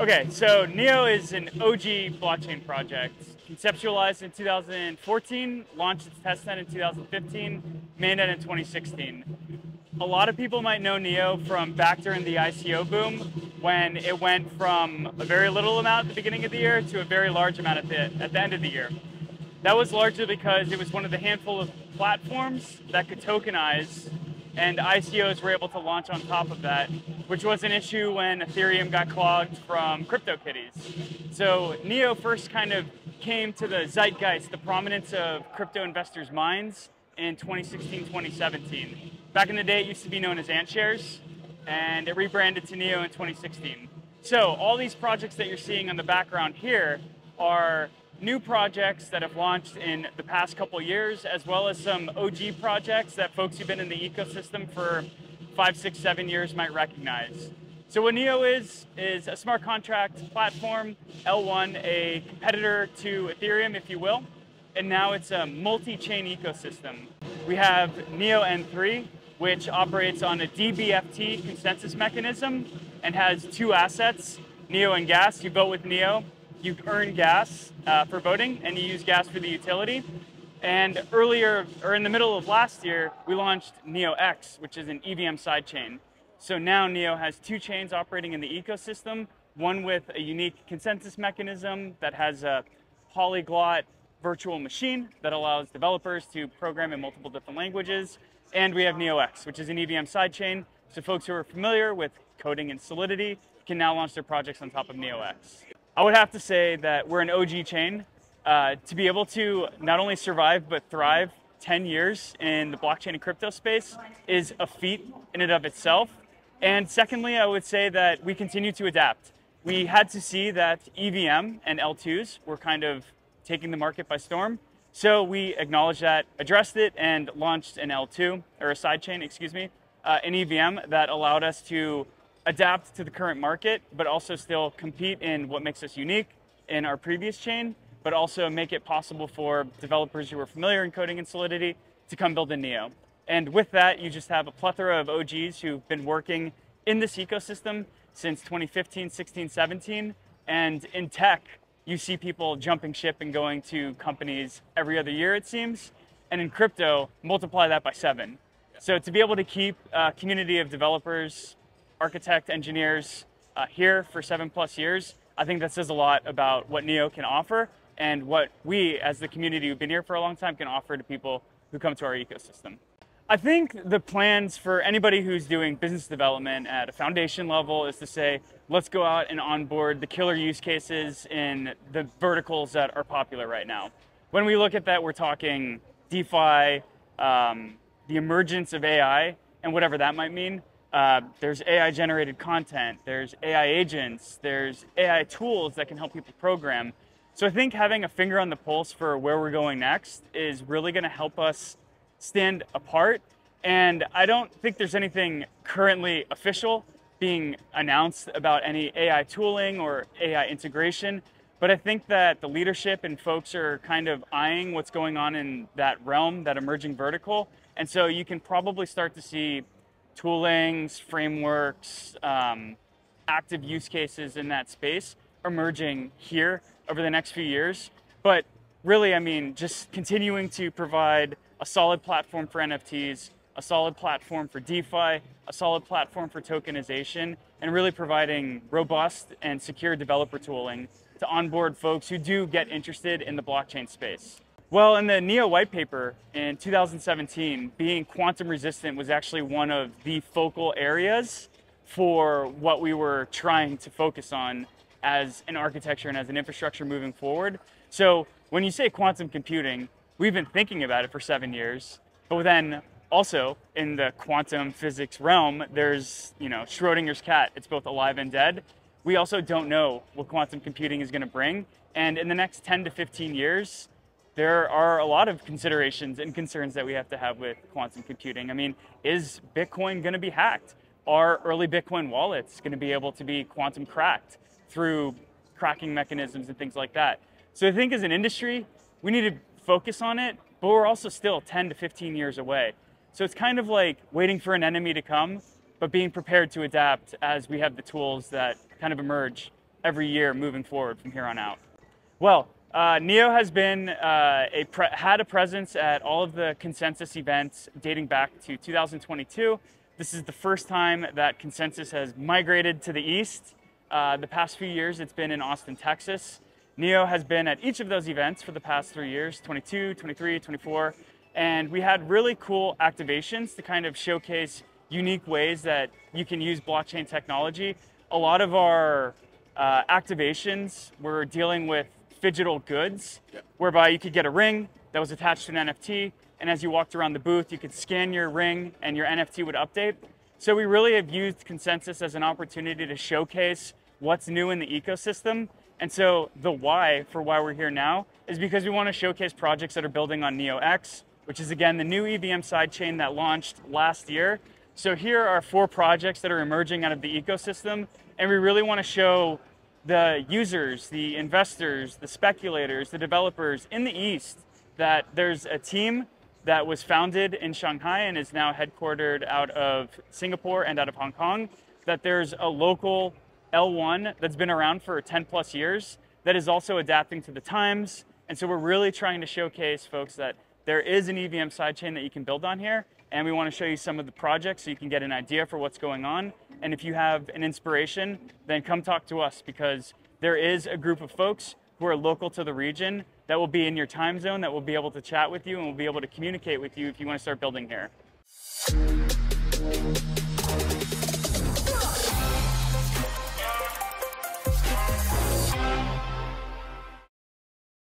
Okay, so Neo is an OG blockchain project. Conceptualized in 2014, launched its testnet in 2015, mainnet in 2016. A lot of people might know Neo from back during the ICO boom, when it went from a very little amount at the beginning of the year to a very large amount at the end of the year. That was largely because it was one of the handful of platforms that could tokenize, and ICOs were able to launch on top of that, which was an issue when Ethereum got clogged from CryptoKitties. So Neo first kind of came to the zeitgeist, the prominence of crypto investors' minds in 2016, 2017. Back in the day, it used to be known as AntShares, and it rebranded to Neo in 2016. So all these projects that you're seeing on the background here are new projects that have launched in the past couple years, as well as some OG projects that folks who've been in the ecosystem for 5, 6, 7 years might recognize. So what Neo is a smart contract platform, L1, a competitor to Ethereum, if you will, and now it's a multi-chain ecosystem. We have Neo N3, which operates on a DBFT consensus mechanism and has two assets, Neo and Gas. You vote with Neo, you earn gas for voting, and you use gas for the utility. And earlier, or in the middle of last year, we launched Neo X, which is an EVM sidechain. So now Neo has two chains operating in the ecosystem, one with a unique consensus mechanism that has a polyglot virtual machine that allows developers to program in multiple different languages. And we have Neo X, which is an EVM sidechain. So folks who are familiar with coding and Solidity can now launch their projects on top of Neo X. I would have to say that we're an OG chain. To be able to not only survive but thrive 10 years in the blockchain and crypto space is a feat in and of itself. And secondly, I would say that we continue to adapt. We had to see that EVM and L2s were kind of taking the market by storm. So we acknowledged that, addressed it, and launched an L2, or a sidechain, excuse me, an EVM that allowed us to adapt to the current market, but also still compete in what makes us unique in our previous chain, but also make it possible for developers who are familiar in coding and Solidity to come build a Neo. And with that, you just have a plethora of OGs who've been working in this ecosystem since 2015, 16, 17. And in tech, you see people jumping ship and going to companies every other year, it seems. And in crypto, multiply that by 7. So to be able to keep a community of developers, architect, engineers here for 7+ years, I think that says a lot about what Neo can offer and what we, as the community who've been here for a long time, can offer to people who come to our ecosystem. I think the plans for anybody who's doing business development at a foundation level is to say, let's go out and onboard the killer use cases in the verticals that are popular right now. When we look at that, we're talking DeFi, the emergence of AI, and whatever that might mean. There's AI-generated content, there's AI agents, there's AI tools that can help people program. So I think having a finger on the pulse for where we're going next is really going to help us stand apart. And I don't think there's anything currently official being announced about any AI tooling or AI integration, but I think that the leadership and folks are kind of eyeing what's going on in that realm, that emerging vertical. And so you can probably start to see toolings, frameworks, active use cases in that space emerging here over the next few years. But really, I mean, just continuing to provide a solid platform for NFTs, a solid platform for DeFi, a solid platform for tokenization, and really providing robust and secure developer tooling to onboard folks who do get interested in the blockchain space. Well, in the Neo white paper in 2017, being quantum resistant was actually one of the focal areas for what we were trying to focus on as an architecture and as an infrastructure moving forward. So when you say quantum computing, we've been thinking about it for 7 years, but then also in the quantum physics realm, there's, Schrodinger's cat. It's both alive and dead. We also don't know what quantum computing is going to bring. And in the next 10 to 15 years, there are a lot of considerations and concerns that we have to have with quantum computing. I mean, is Bitcoin going to be hacked? Are early Bitcoin wallets going to be able to be quantum cracked through cracking mechanisms and things like that? So I think as an industry, we need to focus on it, but we're also still 10 to 15 years away. So it's kind of like waiting for an enemy to come, but being prepared to adapt as we have the tools that kind of emerge every year moving forward from here on out? Well, NEO has been had a presence at all of the Consensus events dating back to 2022. This is the first time that Consensus has migrated to the east. The past few years, it's been in Austin, Texas. NEO has been at each of those events for the past 3 years, 22, 23, 24, and we had really cool activations to kind of showcase unique ways that you can use blockchain technology. A lot of our activations were dealing with phygital goods, whereby you could get a ring that was attached to an NFT, and as you walked around the booth, you could scan your ring and your NFT would update. So we really have used Consensus as an opportunity to showcase what's new in the ecosystem. And so the why for why we're here now is because we want to showcase projects that are building on NEOX, which is again the new EVM sidechain that launched last year. So here are 4 projects that are emerging out of the ecosystem, and we really want to show the users, the investors, the speculators, the developers in the East that there's a team that was founded in Shanghai and is now headquartered out of Singapore and out of Hong Kong, that there's a local L1 that's been around for 10 plus years that is also adapting to the times. And so we're really trying to showcase folks that there is an EVM sidechain that you can build on here. And we want to show you some of the projects so you can get an idea for what's going on. And if you have an inspiration, then come talk to us, because there is a group of folks who are local to the region that will be in your time zone, that will be able to chat with you and will be able to communicate with you if you want to start building here.